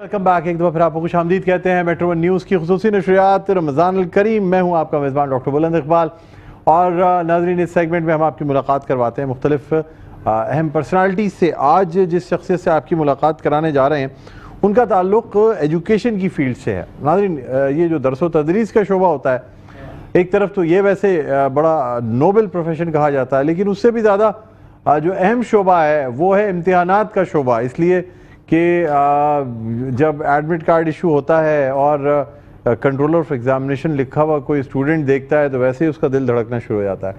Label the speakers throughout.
Speaker 1: Welcome back. एक दफ़ा फिर आपको खुश आमदीद कहते हैं मेट्रो वन न्यूज़ की खुसूसी नशरियात रमज़ान अल करीम। मैं हूँ आपका मेज़बान डॉक्टर बुलंद इकबाल और नाज़रीन इस सेगमेंट में हम आपकी मुलाकात करवाते हैं मुख्तलिफ अहम पर्सनालिटी से। आज जिस शख्सियत से आपकी मुलाकात कराने जा रहे हैं उनका ताल्लुक़ एजुकेशन की फ़ील्ड से है। नाज़रीन ये जो दरस व तदरीस का शोबा होता है, एक तरफ तो ये वैसे बड़ा नोबल प्रोफेशन कहा जाता है, लेकिन उससे भी ज़्यादा जो अहम शोबा है वो है इम्तिहानात का शोबा। इसलिए कि जब एडमिट कार्ड इशू होता है और कंट्रोलर ऑफ एग्जामिनेशन लिखा हुआ कोई स्टूडेंट देखता है तो वैसे ही उसका दिल धड़कना शुरू हो जाता है।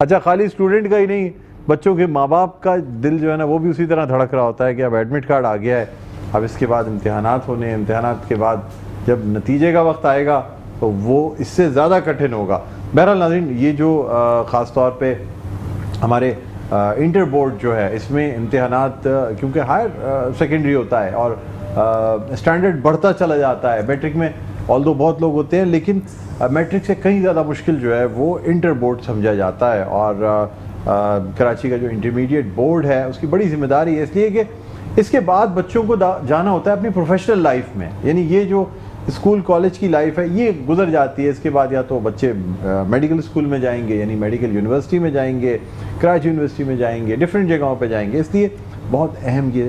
Speaker 1: अच्छा, खाली स्टूडेंट का ही नहीं, बच्चों के माँ बाप का दिल जो है ना वो भी उसी तरह धड़क रहा होता है कि अब एडमिट कार्ड आ गया है, अब इसके बाद इम्तिहानात होने, इम्तिहानात के बाद जब नतीजे का वक्त आएगा तो वो इससे ज़्यादा कठिन होगा। बहरहाल नाज़रीन, ये जो ख़ास तौर पर हमारे इंटर बोर्ड जो है इसमें इम्तिहानात क्योंकि हायर सेकेंडरी होता है और स्टैंडर्ड बढ़ता चला जाता है। मैट्रिक में ऑल्दो बहुत लोग होते हैं, लेकिन मैट्रिक से कहीं ज़्यादा मुश्किल जो है वो इंटर बोर्ड समझा जाता है। और कराची का जो इंटरमीडिएट बोर्ड है उसकी बड़ी जिम्मेदारी है, इसलिए कि इसके बाद बच्चों को जाना होता है अपनी प्रोफेशनल लाइफ में। यानी ये जो स्कूल कॉलेज की लाइफ है ये गुजर जाती है, इसके बाद या तो बच्चे मेडिकल स्कूल में जाएंगे, यानी मेडिकल यूनिवर्सिटी में जाएंगे, कराची यूनिवर्सिटी में जाएंगे, डिफरेंट जगहों पे जाएंगे। इसलिए बहुत अहम ये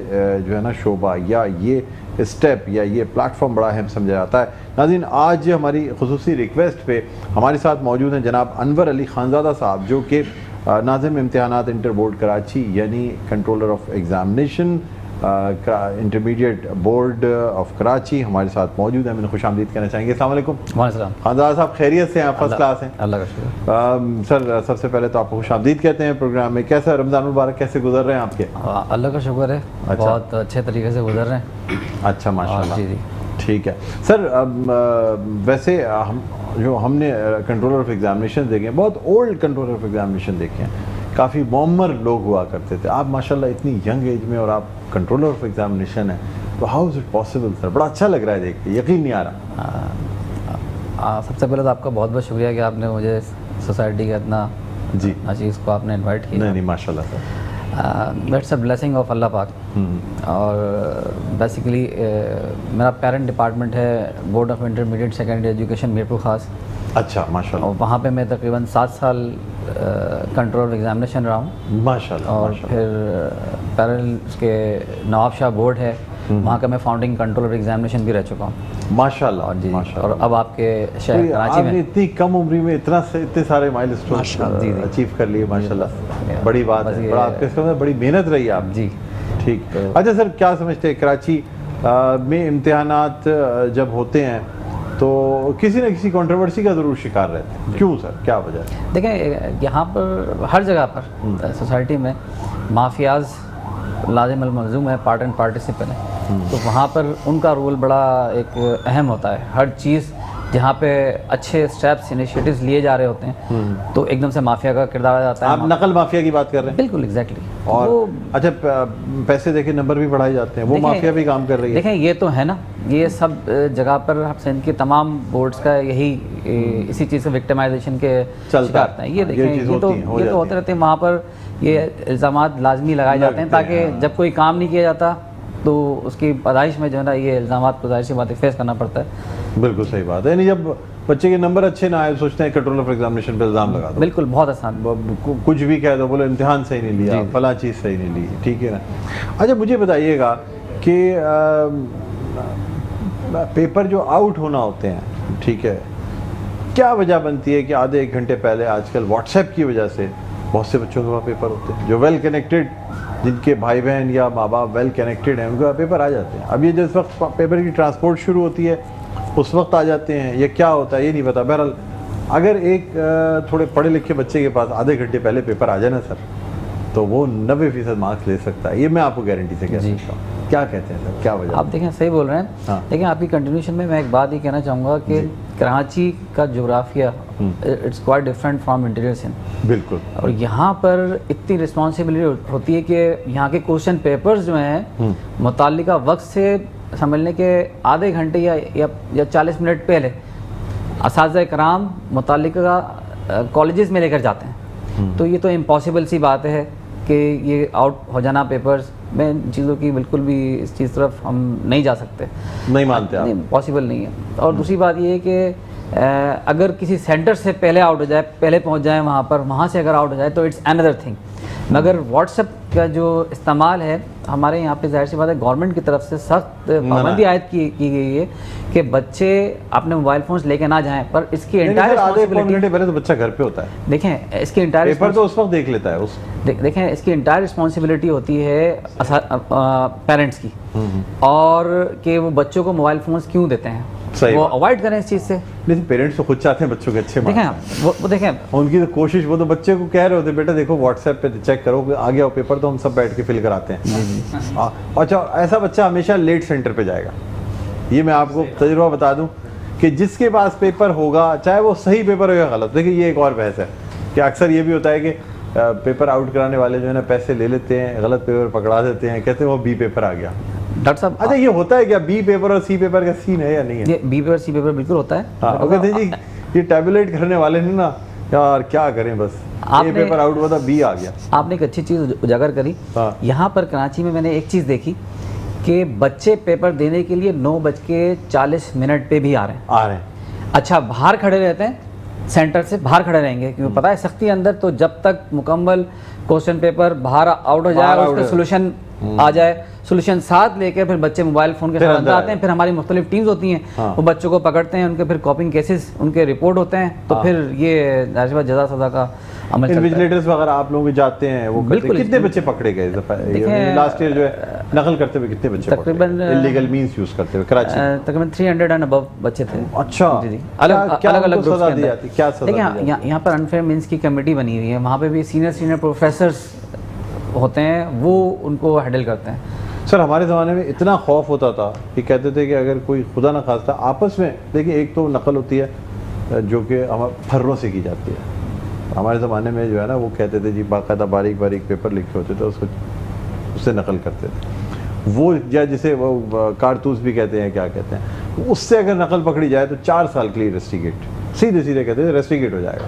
Speaker 1: जो है ना शोबा या ये स्टेप या ये प्लेटफॉर्म बड़ा अहम समझा जाता है। नाज़रीन, आज हमारी खुसूसी रिक्वेस्ट पे हमारे साथ मौजूद हैं जनाब अनवर अली खानज़ादा साहब, जो कि नाज़िम इम्तिहानात इंटर बोर्ड कराची यानी controller of examination intermediate board of Karachi हमारे साथ मौजूद है। मैंने खुश आमदीद कहना चाहेंगे। अस्सलाम वालेकुम। खानज़ादा साहब खैरियत से हैं? फर्स्ट क्लास हैं, अल्लाह का शुक्र। सर सबसे पहले तो आपको खुश आमदीद कहते हैं प्रोग्राम में। कैसा रमज़ान मुबारक कैसे गुजर रहे हैं आपके?
Speaker 2: अल्लाह का शुक्र है, अच्छा। बहुत अच्छे तरीके से गुजर रहे हैं।
Speaker 1: अच्छा, माशाल्लाह। जी जी, ठीक है। सर वैसे हमने कंट्रोलर ऑफ एग्जामिनेशन देखे हैं, बहुत ओल्ड कंट्रोलर ऑफ एग्जामिनेशन देखे हैं, काफ़ी मौमर लोग हुआ करते थे। आप माशाल्लाह इतनी यंग एज में और आप कंट्रोलर ऑफ एग्जामिनेशन है, तो how is it possible sir? बड़ा अच्छा लग रहा है देख के, यकीन नहीं आ रहा।
Speaker 2: सबसे पहले तो आपका बहुत बहुत शुक्रिया कि आपने मुझे सोसाइटी का इतना
Speaker 1: जी
Speaker 2: चीज़ को आपने इन्वाइट किया।
Speaker 1: नहीं माशाल्लाह sir,
Speaker 2: that's a blessing of Allah पाक। और बेसिकली मेरा पेरेंट डिपार्टमेंट है board of intermediate secondary education Mirpur Khas.
Speaker 1: अच्छा, माशाल्लाह।
Speaker 2: और वहाँ पे मैं तकरीबन 7 साल कंट्रोल ऑफ एग्जामिनेशन रहा हूँ।
Speaker 1: माशाल्लाह।
Speaker 2: और फिर पैरेलल के नवाब शाह बोर्ड है, वहाँ का मैं फाउंडिंग कंट्रोल ऑफ एग्जामिनेशन भी रह चुका हूँ।
Speaker 1: माशाल्लाह
Speaker 2: जी।
Speaker 1: माशाल्लाह।
Speaker 2: और अब आपके शहर कराची में
Speaker 1: इतनी कम उम्र में इतने सारे माइलस्टोन अचीव कर लिए, माशाल्लाह, बड़ी बात है। बड़ा आपके बड़ी मेहनत रही है आप।
Speaker 2: जी
Speaker 1: ठीक। अच्छा सर, क्या समझते हैं कराची में इम्तिहानात जब होते हैं तो किसी न किसी कंट्रोवर्सी का ज़रूर शिकार रहते हैं, क्यों सर, क्या वजह है?
Speaker 2: देखें, यहाँ पर हर जगह पर सोसाइटी में माफियाज लाजिम अल मलज़ूम है, पार्ट एंड पार्टिसिपेंट है। तो वहाँ पर उनका रोल बड़ा एक अहम होता है। हर चीज़ जहाँ पे अच्छे स्टेप्स इनिशिएटिव्स लिए जा रहे होते हैं तो एकदम से माफिया का किरदार आ जाता है।
Speaker 1: आप नकल माफिया की बात कर रहे हैं?
Speaker 2: बिल्कुल, एग्जैक्टली।
Speaker 1: और अच्छा, पैसे देके नंबर भी बढ़ाए जाते हैं, वो माफिया भी काम कर रही है।
Speaker 2: देखें, ये तो है ना, ये सब जगह पर सिंध के तमाम बोर्ड्स का यही इसी चीज़ से विक्टिमाइजेशन के शिकार हैं। ये देखें, ये तो होते रहते हैं। वहाँ पर ये इल्ज़ामात लाजमी लगाए जाते हैं ताकि जब कोई काम नहीं किया जाता तो उसकी पैदाइश में जो है ना ये इल्ज़ामात को ज़ाहिर सी बात फेस करना पड़ता है।
Speaker 1: बिल्कुल सही बात है। यानी जब बच्चे के नंबर अच्छे ना आए सोचते हैं कंट्रोल ऑफ एग्जामिनेशन पे इल्ज़ाम लगा दो।
Speaker 2: बिल्कुल, बहुत आसान,
Speaker 1: कुछ भी कह दो, बोलो इम्तिहान सही नहीं लिया, फला चीज़ सही नहीं ली, ठीक है ना। अच्छा, मुझे बताइएगा कि पेपर जो आउट होना होते हैं, ठीक है, क्या वजह बनती है कि आधे एक घंटे पहले आजकल व्हाट्सएप की वजह से बहुत से बच्चों के पास पेपर होते हैं, जो वेल कनेक्टेड, जिनके भाई बहन या माँ बाप वेल कनेक्टेड हैं, उनके पास पेपर आ जाते हैं। अब ये जिस वक्त पेपर की ट्रांसपोर्ट शुरू होती है उस वक्त आ जाते हैं, ये क्या होता है ये नहीं पता। बहरहाल अगर एक थोड़े पढ़े लिखे बच्चे के पास आधे घंटे पहले पेपर आ जाए ना सर, तो वो 90% मार्क्स ले सकता है, ये मैं आपको गारंटी से कह सकता हूँ। क्या कहते हैं सर, क्या वजह?
Speaker 2: आप देखें, सही बोल रहे हैं। हाँ। लेकिन आपकी कंटिन्यूशन में मैं एक बात ये कहना चाहूँगा कि कराची का जोग्राफिया it's quite different from interior Sindh. बिल्कुल। और यहाँ पर इतनी रिस्पॉन्सिबिलिटी होती है कि यहाँ के क्वेश्चन पेपर्स जो हैं मुताल्लिका वक्त से समझने के आधे घंटे या 40 मिनट पहले असातिज़ा कराम मुताल्लिका कॉलेजेस में लेकर जाते हैं। तो ये तो इम्पॉसिबल सी बात है कि ये आउट हो जाना पेपर्स में, इन चीज़ों की बिल्कुल भी इस चीज़ तरफ हम नहीं जा सकते,
Speaker 1: नहीं मानते आप?
Speaker 2: नहीं, पॉसिबल नहीं है। और दूसरी बात ये है कि अगर किसी सेंटर से पहले आउट हो जाए, पहले पहुंच जाए वहाँ पर, वहाँ से अगर आउट हो जाए तो इट्स अनदर थिंग। मगर व्हाट्सएप का जो इस्तेमाल है हमारे यहाँ पे, जाहिर सी बात है गवर्नमेंट की तरफ से सख्त पाबंदी आयद की गई है कि बच्चे अपने मोबाइल फोन्स लेके ना जाएं, पर इसकी एंटायर
Speaker 1: रिस्पांसिबिलिटी पहले तो बच्चा घर पे होता है।
Speaker 2: देखें इसकी एंटायर
Speaker 1: पेपर तो उस वक्त देख लेता है
Speaker 2: देखें इसकी एंटायर रिस्पॉन्सिबिलिटी होती है पेरेंट्स की, और कि वो बच्चों को मोबाइल फोन्स क्यों देते हैं, वो अवॉइड करें इस चीज़ से।
Speaker 1: नहीं, पेरेंट्स तो खुद चाहते हैं बच्चों के अच्छे मार्क्स।
Speaker 2: देखें वो देखें
Speaker 1: उनकी तो कोशिश, वो तो बच्चे को कह रहे होते बेटा देखो व्हाट्सएप पे चेक करो आ गया पेपर, तो हम सब बैठ के फिल कराते हैं। अच्छा, ऐसा बच्चा हमेशा लेट सेंटर पे जाएगा। ये मैं आपको तजुर्बा बता दूं कि जिसके पास पेपर होगा, चाहे वो सही पेपर हो या गलत, देखिए ये एक और बहस है कि अक्सर ये भी होता है कि पेपर आउट कराने वाले जो है ना पैसे ले लेते हैं, गलत पेपर पकड़ा देते हैं, कहते हैं वो बी पेपर आ गया।
Speaker 2: डॉक्टर साहब,
Speaker 1: अच्छा ये होता है क्या, बी पेपर और सी पेपर का सीन है या नहीं है?
Speaker 2: ये बी पेपर सी पेपर बिल्कुल होता है।
Speaker 1: हाँ, कहते हैं जी ये टैबुलेट करने वाले ने ना यार क्या करें, बस ये पेपर आउट हुआ था, बी आ गया।
Speaker 2: आपने एक अच्छी चीज़ उजागर करी।
Speaker 1: हाँ।
Speaker 2: यहाँ पर कराची में मैंने एक चीज़ देखी कि बच्चे पेपर देने के लिए 9:40 पे भी आ रहे हैं। अच्छा, बाहर खड़े रहते हैं, सेंटर से बाहर खड़े रहेंगे, क्योंकि पता है सख्ती अंदर, तो जब तक मुकम्मल क्वेश्चन पेपर बाहर आउट हो जाए, उसका सोल्यूशन आ जाए, सोल्यूशन साथ लेकर फिर बच्चे मोबाइल फ़ोन के साथ अंदर आते हैं। फिर हमारी मुख्तलिफ टीम्स होती हैं, वो बच्चों को पकड़ते हैं, उनके फिर कॉपिंग केसेस उनके रिपोर्ट होते हैं, तो फिर ये जज़ा सज़ा का अमल चलता है।
Speaker 1: इन्विजिलेटर्स वगैरह आप लोग भी जाते हैं, वो
Speaker 2: बिल्कुल।
Speaker 1: कितने बच्चे पकड़े गए लास्ट ईयर जो है नकल करते हुए, कितने बच्चे
Speaker 2: तकरीबन
Speaker 1: इलीगल मींस यूज करते हुए कराची?
Speaker 2: तकरीबन 300 एंड अबव बच्चे थे।
Speaker 1: अच्छा,
Speaker 2: जी जी, अलग अलग ग्रुप्स के अंदर।
Speaker 1: क्या सजा दी जाती?
Speaker 2: यहाँ पर अनफेयर मींस की कमेटी बनी हुई है, वहाँ पे भी सीनियर प्रोफेसर्स होते हैं, वो उनको हैंडल करते हैं।
Speaker 1: सर हमारे ज़माने में इतना खौफ होता था कि कहते थे कि अगर कोई खुदा न खास्ता आपस में, देखिए एक तो नकल होती है जो कि हम फर्रों से की जाती है। हमारे ज़माने में जो है ना वो कहते थे जी बाकायदा बारीक बारीक पेपर लिखे होते थे, उससे नकल करते थे वो, या जिसे वो कारतूस भी कहते हैं, क्या कहते हैं, उससे अगर नकल पकड़ी जाए तो 4 साल के लिए रेस्टिगेट, सीधे सीधे कहते थे रेस्टिगेट हो जाएगा।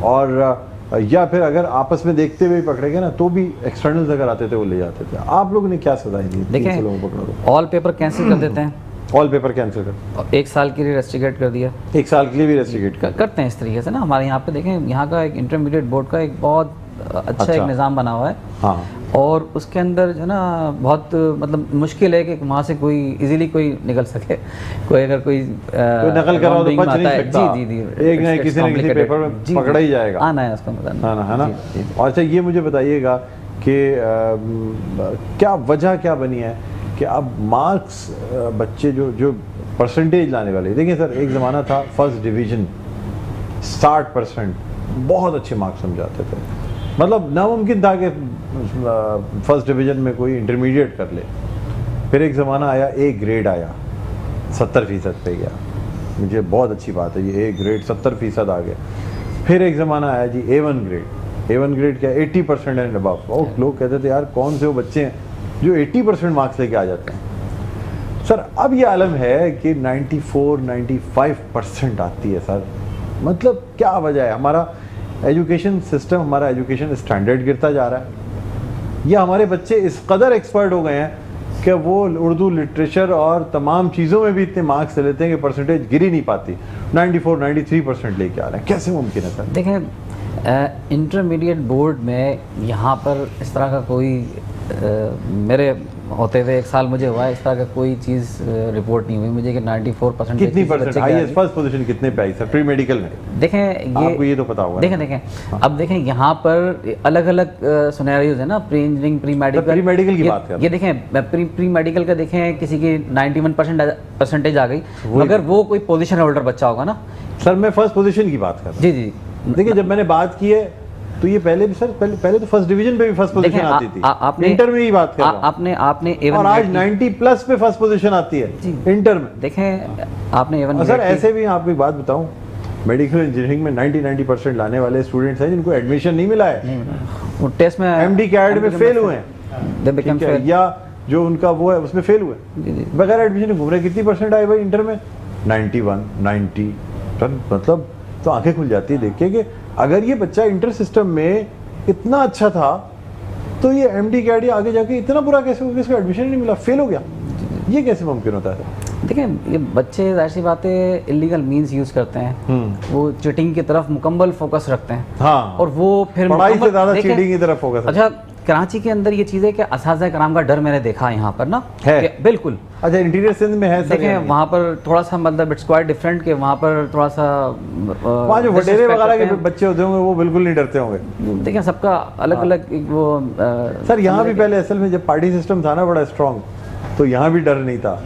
Speaker 1: और या फिर अगर आपस में देखते हुए पकड़े गए ना तो भी एक्सटर्नल्स अगर आते थे वो ले जाते थे। आप लोगों ने क्या सजाएं दी?
Speaker 2: देखें ऑल पेपर कैंसिल कर देते हैं,
Speaker 1: ऑल पेपर कैंसिल कर,
Speaker 2: 1 साल के लिए रेस्ट्रिकेट कर दिया,
Speaker 1: 1 साल के लिए भी रेस्ट्रिकेट
Speaker 2: करते हैं इस तरीके से ना। हमारे यहाँ पे देखें, यहाँ का एक इंटरमीडिएट बोर्ड का एक बहुत अच्छा एक निज़ाम बना हुआ है।
Speaker 1: हाँ,
Speaker 2: और उसके अंदर जो है ना बहुत मतलब मुश्किल है कि वहाँ से कोई इजीली कोई निकल सके, कोई अगर कोई
Speaker 1: नकल कर रहा हो तो बच नहीं सकता।
Speaker 2: जी जी,
Speaker 1: एक ना किसी न किसी पेपर में पकड़ा ही जाएगा,
Speaker 2: आना है उसका मतलब,
Speaker 1: है ना। और अच्छा ये मुझे बताइएगा कि क्या वजह क्या बनी है कि अब मार्क्स बच्चे जो परसेंटेज लाने वाले, देखिए सर एक ज़माना था फर्स्ट डिवीज़न 60% बहुत अच्छे मार्क्स हम जाते थे, मतलब नामुमकिन था कि फर्स्ट डिवीज़न में कोई इंटरमीडिएट कर ले। फिर एक ज़माना आया ए ग्रेड आया, 70% पे गया, मुझे बहुत अच्छी बात है ये, ए ग्रेड 70% आ गया। फिर एक ज़माना आया जी A1 ग्रेड, A1 ग्रेड क्या 80% एंड अबव। और लोग कहते थे यार कौन से वो बच्चे हैं जो 80% मार्क्स लेके आ जाते हैं। सर अब ये आलम है कि 94-95% आती है सर, मतलब क्या वजह है? हमारा एजुकेशन सिस्टम, हमारा एजुकेशन स्टैंडर्ड गिरता जा रहा है, या हमारे बच्चे इस कदर एक्सपर्ट हो गए हैं कि वो उर्दू लिटरेचर और तमाम चीज़ों में भी इतने मार्क्स ले लेते हैं कि परसेंटेज गिर ही नहीं पाती, 94-93% लेके आ रहे हैं। कैसे मुमकिन है सर?
Speaker 2: देखें इंटरमीडिएट बोर्ड में यहाँ पर इस तरह का कोई मेरे होते हुए 1 साल मुझे हुआ है, इस तरह का कोई चीज़ रिपोर्ट नहीं हुई मुझे कि 94%
Speaker 1: कितनी परसेंट हाईएस्ट फर्स्ट पोजीशन कितने पे आई सर प्री मेडिकल में?
Speaker 2: देखें ये
Speaker 1: आपको ये तो पता होगा।
Speaker 2: देखें हाँ। अब देखें यहाँ पर अलग अलग सिनेरियोज है ना, प्री इंजीनियरिंग प्री मेडिकल
Speaker 1: की बात कर,
Speaker 2: ये देखें प्री मेडिकल का देखें किसी की 91% परसेंटेज आ गई, मगर वो कोई पोजीशन होल्डर बच्चा होगा ना।
Speaker 1: सर मैं फर्स्ट पोजीशन की बात कर रहा हूँ।
Speaker 2: जी जी,
Speaker 1: देखिए जब मैंने बात की है तो ये पहले भी सर पहले तो फर्स्ट डिवीजन पे भी फर्स्ट पोजीशन आती थी,
Speaker 2: आपने
Speaker 1: इंटर में ही बात कर रहा हूं।
Speaker 2: आपने A1
Speaker 1: और आज 90+ पे फर्स्ट पोजीशन आती है इंटर में।
Speaker 2: देखें आपने A1
Speaker 1: सर ऐसे भी आपको एक बात बताऊं, मेडिकल इंजीनियरिंग में 90% लाने वाले स्टूडेंट्स हैं जिनको एडमिशन नहीं मिला है,
Speaker 2: वो टेस्ट में
Speaker 1: MD कैड में फेल हुए हैं, या जो उनका वो है उसमें फेल हुए बगैर एडमिशन घूम रहे। कितनी परसेंट आए भाई इंटर में? 91, 90। मतलब तो आंखें खुल जाती है देख के कि अगर ये बच्चा इंटर सिस्टम में इतना अच्छा था तो ये MD कैडी आगे जाके इतना बुरा कैसे हो गया, इसको एडमिशन ही नहीं मिला, फेल हो गया, ये कैसे मुमकिन होता है?
Speaker 2: देखिए ये बच्चे जाहिर सी बात है इलीगल मींस यूज़ करते हैं, वो चीटिंग की तरफ मुकम्मल फोकस रखते हैं।
Speaker 1: हाँ,
Speaker 2: और वो फिर
Speaker 1: पढ़ाई से ज़्यादा चीटिंग की तरफ फोकस।
Speaker 2: अच्छा, कराची के अंदर ये चीज़ है कि असातिज़ा कराम का डर मैंने देखा यहाँ पर ना
Speaker 1: है,
Speaker 2: बिल्कुल।
Speaker 1: अच्छा, इंटीरियर सिंध में है सर?
Speaker 2: देखें वहाँ पर थोड़ा सा मतलब इट्स क्वाइट डिफरेंट कि वहाँ पर थोड़ा सा
Speaker 1: वहाँ जो वडेरे वगैरह के बच्चे होते होंगे वो बिल्कुल नहीं डरते होंगे।
Speaker 2: देखिए सबका अलग अलग वो
Speaker 1: सर यहाँ भी पहले असल में जब पार्टी सिस्टम था ना बड़ा स्ट्रॉन्ग, तो यहाँ भी डर नहीं था।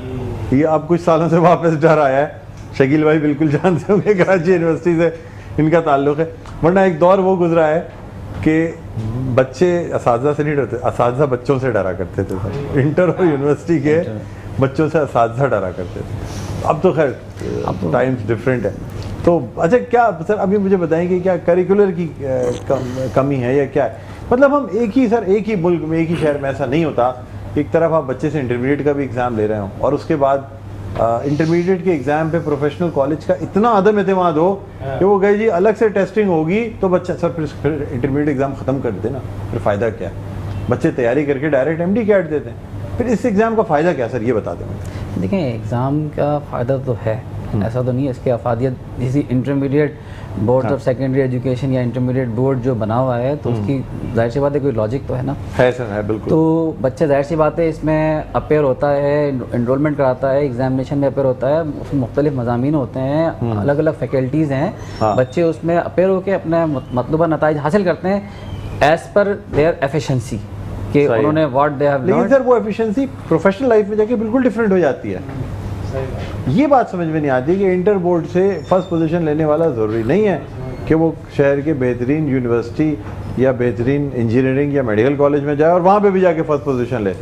Speaker 1: ये अब कुछ सालों से वापस डर आया है। शकील भाई बिल्कुल जानते होंगे, कराची यूनिवर्सिटी से इनका ताल्लुक़ है, वरना एक दौर वो गुजरा है कि बच्चे असातिज़ा से नहीं डरते, असातिज़ा बच्चों से डरा करते थे सर। इंटर और यूनिवर्सिटी के बच्चों से असातिज़ा डरा करते थे। अब तो खैर टाइम्स डिफरेंट है। तो अच्छा, क्या सर अभी मुझे बताएंगे क्या करिकुलर की कमी है या क्या है? मतलब हम एक ही मुल्क में, एक ही शहर में ऐसा नहीं होता, एक तरफ आप बच्चे से इंटरमीडिएट का भी एग्ज़ाम ले रहे हो और उसके बाद इंटरमीडिएट के एग्ज़ाम पे प्रोफेशनल कॉलेज का इतना अदम एतमाद हो कि वो गए जी अलग से टेस्टिंग होगी तो बच्चा सर फिर इंटरमीडिएट एग्ज़ाम ख़त्म कर देना, फिर फ़ायदा क्या? बच्चे तैयारी करके डायरेक्ट MD कैट देते हैं, फिर इस एग्ज़ाम का फ़ायदा क्या सर, ये बता दें मुझे।
Speaker 2: देखें एग्ज़ाम का फ़ायदा तो है, ऐसा तो नहीं है, इसकी अफादियत जैसे intermediate board of secondary education या इंटरमीडिएट बोर्ड जो बना हुआ है तो उसकी जाहिर सी बात है कोई लॉजिक तो है ना।
Speaker 1: है सर, है बिल्कुल।
Speaker 2: तो बच्चा जाहिर सी बात है इसमें अपेयर होता है, इनरोलमेंट कराता है, एग्जामिनेशन में अपेयर होता है, उसमें मुख्तलिफ मज़ामीन होते हैं, अलग अलग फैकल्टीज़ हैं।
Speaker 1: हाँ।
Speaker 2: बच्चे उसमें अपेयर होकर अपना मतलूबा नताइज हासिल करते हैं एज़ पर देयर एफिशिएंसी कि उन्होंने व्हाट दे हैव लर्न्ड।
Speaker 1: लेकिन सर वो एफिशिएंसी प्रोफेशनल लाइफ में जाके बिल्कुल डिफरेंट हो जाती है। ये बात समझ में नहीं आती कि इंटर बोर्ड से फर्स्ट पोजीशन लेने वाला ज़रूरी नहीं है कि वो शहर के बेहतरीन यूनिवर्सिटी या बेहतरीन इंजीनियरिंग या मेडिकल कॉलेज में जाए और वहाँ पे भी जाके फर्स्ट पोजीशन ले।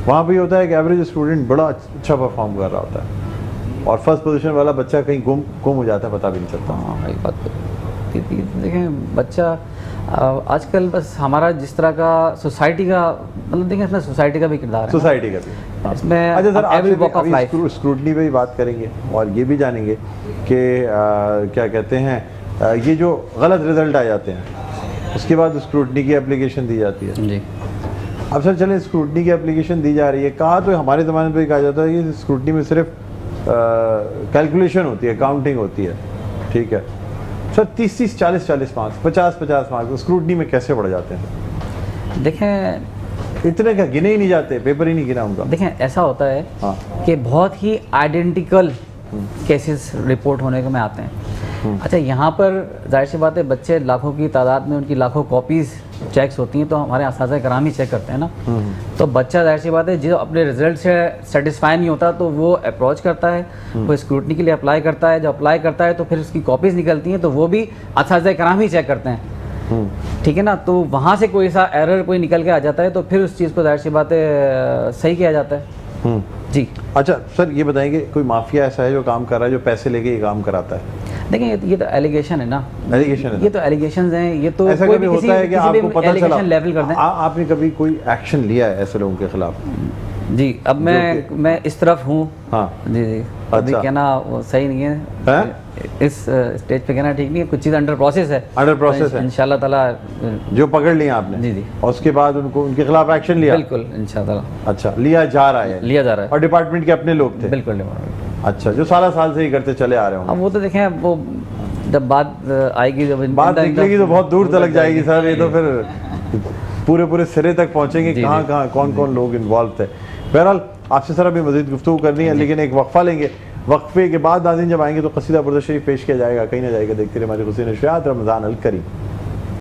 Speaker 1: वहाँ पे होता है कि एवरेज स्टूडेंट बड़ा अच्छा परफॉर्म कर रहा होता है और फर्स्ट पोजीशन वाला बच्चा कहीं गुम हो जाता है, पता भी नहीं चलता।
Speaker 2: हाँ एक बात देखें बच्चा आजकल बस हमारा जिस तरह का सोसाइटी का मतलब देखें इसमें सोसाइटी का भी किरदार है,
Speaker 1: सोसाइटी का भी
Speaker 2: इसमें।
Speaker 1: अच्छा sir,
Speaker 2: every walk of life
Speaker 1: scrutiny पे भी बात करेंगे और ये भी जानेंगे कि क्या कहते हैं ये जो गलत रिजल्ट आ जाते हैं उसके बाद स्क्रूटनी की एप्लीकेशन दी जाती है
Speaker 2: जी।
Speaker 1: अब सर चलें, स्क्रूटनी की एप्लीकेशन दी जा रही है, कहा तो हमारे ज़माने में कहा जाता है कि स्क्रूटनी में सिर्फ कैलकुलेशन होती है, काउंटिंग होती है, ठीक है सर। 30-30, 40-40 मार्क्स, 50-50 मार्क्स स्क्रूटनी में कैसे बढ़ जाते हैं?
Speaker 2: देखें
Speaker 1: इतने क्या गिने ही नहीं जाते, पेपर ही नहीं गिना उनका।
Speaker 2: देखें ऐसा होता है
Speaker 1: हाँ।
Speaker 2: कि बहुत ही आइडेंटिकल केसेस रिपोर्ट होने के में आते हैं। अच्छा यहाँ पर जाहिर सी बात है बच्चे लाखों की तादाद में, उनकी लाखों कॉपीज़ चेक्स होती हैं तो हमारे असातिज़ा कराम ही चेक करते हैं ना। तो बच्चा जाहिर सी बात है जो अपने रिजल्ट से सेटिस्फाई नहीं होता तो वो अप्रोच करता है, वो स्क्रूटनी के लिए अप्लाई करता है, जब अप्लाई करता है तो फिर उसकी कॉपीज़ निकलती हैं तो वो भी असातिज़ा कराम ही चेक करते हैं, ठीक है ना। तो वहाँ से कोई सा एरर कोई निकल के आ जाता है तो फिर उस चीज़ को जाहिर सी बात है सही किया जाता है जी।
Speaker 1: अच्छा सर ये बताएंगे कोई माफिया ऐसा है जो काम कर रहा है, जो पैसे लेके ये काम करता है?
Speaker 2: देखें ये तो एलिगेशन है ना,
Speaker 1: एलिगेशन है,
Speaker 2: ये तो एलिगेशंस हैं, ये तो
Speaker 1: ऐसा
Speaker 2: कोई
Speaker 1: कभी
Speaker 2: भी
Speaker 1: होता है कि आपको पता चला
Speaker 2: लेवल कर दें।
Speaker 1: आपने कभी कोई एक्शन लिया है ऐसे लोगों के खिलाफ?
Speaker 2: जी अब मैं इस तरफ हूँ।
Speaker 1: हाँ
Speaker 2: जी जी। अभी
Speaker 1: अच्छा।
Speaker 2: कहना वो सही नहीं है, इस स्टेज पे कहना ठीक नहीं है, कुछ चीज़ अंडर प्रोसेस है।
Speaker 1: अंडर प्रोसेस है
Speaker 2: इंशाल्लाह ताला
Speaker 1: जो पकड़ लिया आपने?
Speaker 2: जी जी।
Speaker 1: और उसके बाद उनके खिलाफ एक्शन लिया?
Speaker 2: बिल्कुल इंशाल्लाह ताला।
Speaker 1: अच्छा, लिया जा रहा है?
Speaker 2: लिया जा रहा है।
Speaker 1: और डिपार्टमेंट के अपने लोग थे?
Speaker 2: बिल्कुल।
Speaker 1: अच्छा, जो सारा साल से ही करते चले आ रहे होंगे।
Speaker 2: अब वो तो देखें वो जब बात आएगी, जब
Speaker 1: बात निकलेगी तो बहुत दूर तक जाएगी सर, ये तो फिर पूरे सिरे तक पहुंचेंगे कहाँ कौन लोग इन्वॉल्व थे। बहरहाल आपसे सर अभी मज़ीद गुफ्तगू करनी है लेकिन एक वक्फा लेंगे, वक्फे के बाद नाज़रीन जब आएंगे तो कसीदा बुर्द शरीफ पेश किया जाएगा, कहीं ना जाएगा। देखते रहिए हमारी हुसैन नशरियात, रमज़ान अल करीम।